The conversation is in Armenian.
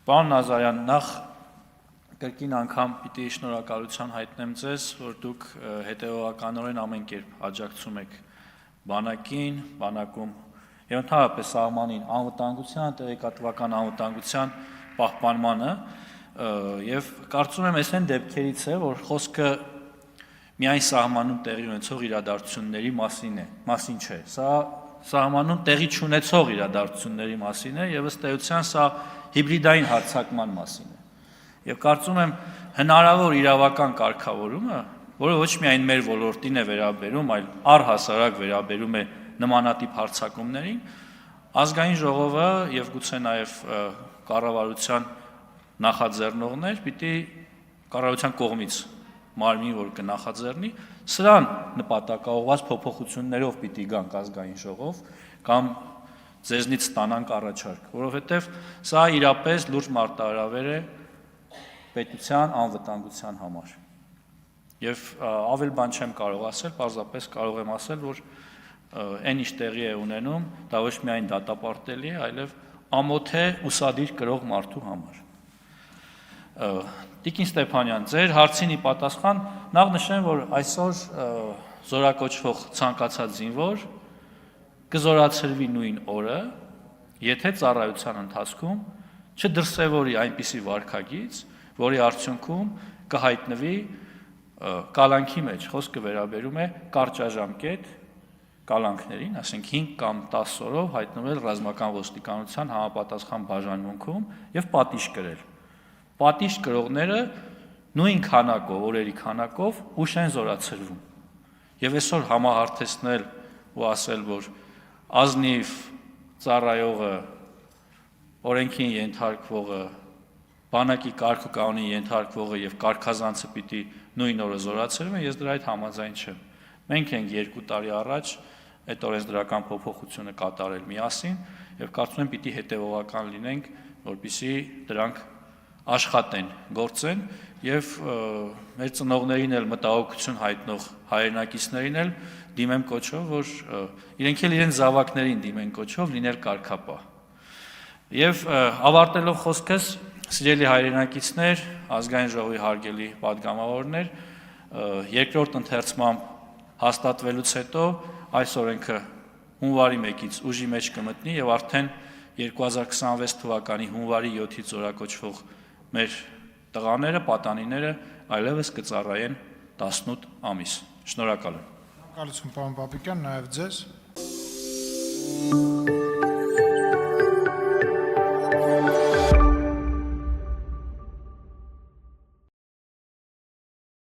Պարոն Նազարյան, նախ կրկին անգամ պիտի շնորհակալություն հայտնեմ ձեզ, որ դուք հետևողականորեն ամեն կերպ աջակցում եք բանակին, բանակում եւ ընդհանրապես սահմանին անվտանգության, տեղեկատվական անվտանգության պահպանմանը եւ կարծում եմ այս այն դեպքերից է, որ խոսքը միայն սահմանում տեղի ունեցող իրադարձությունների մասին չէ։ Սա սահմանում տեղի չունեցող իրադարձությունների մասին է եւ ըստ էության սա հիբրիդային հարձակման մասին է։ Եվ կարծում եմ հնարավոր իրավական կարգավորումը, որը ոչ միայն մեր ոլորտին է վերաբերում, այլ առհասարակ վերաբերում է նմանատիպ հարձակումներին, ազգային ժողովը եւ գուցե նաեւ կառավարության նախաձեռնողներ պիտի կառավարության կողմից մարմին, որ կնախաձեռնի, սրան նպատակաուղղված փոփոխություններով պիտի գանք ազգային ժողով կամ ձեզնից ստանանք առաջարկ, որովհետև սա իրապես լուրջ մարտահրավեր է պետության անվտանգության համար։ Եվ ավել բան չեմ կարող ասել, պարզապես կարող եմ ասել, որ այն ինչ տեղի է ունենում, դա ոչ միայն դատապարտելի է, այլև ամոթ է ուսադիր կրող մարդու համար։ Տիկին Ստեփանյան, ձեր հարցին ի պատասխան նախ նշեմ, որ այսօր զորակոչվող ցանկացած զինվոր կզորացրվի նույն օրը, եթե ծառայության ընթացքում չդրսևորի այնպիսի վարքագիծ, որի արդյունքում կհայտնվի կալանքի մեջ, խոսքը վերաբերում է կարճաժամկետ կալանքներին, ասենք 5 կամ 10 օրով հայտնվել ռազմական ոստիկանության համապատասխան բաժանմունքում եւ պատիժ կրել։ Պատիժ կրողները նույն քանակով, օրերի քանակով ուշ են զորացրվում։ Եվ այսօր համահարթեցնել ու ասել, որ ազնիվ ծառայողը, օրենքին ենթարկվողը, բանակի կարգ ու կանոնին ենթարկվողը եւ կարգազանցը պիտի նույն օրը զորացրվեն, ես դրա հետ համաձայն չեմ։ Մենք ենք 2 տարի առաջ այդ օրենսդրական փոփոխությունը կատարել միասին եւ կարծում եմ պիտի հետեւողական լինենք, որպեսզի դրանք աշխատեն, գործեն եւ մեր ծնողներին էլ մտահոգություն հայտնող հայրենակիցներին էլ դիմեմ կոչով, որ իրենք էլ իրենց զավակներին դիմեն կոչով լինել կարգապահ։ Եվ ավարտելով խոսքս, սիրելի հայրենակիցներ, ազգային ժողովի հարգելի падգամավորներ, երկրորդ ընթերցմամբ հաստատվելուց հետո այս օրենքը հունվարի 1-ից ուժի մեջ կմտնի եւ արդեն 2026 թվականի հունվարի 7-ից զորակոչվող մեր տղաները, պատանիները այլևս կծառայեն 18 ամիս։ Շնորհակալ եմ։ Շնորհակալություն, պարոն Պապիկյան, նաև ձեզ։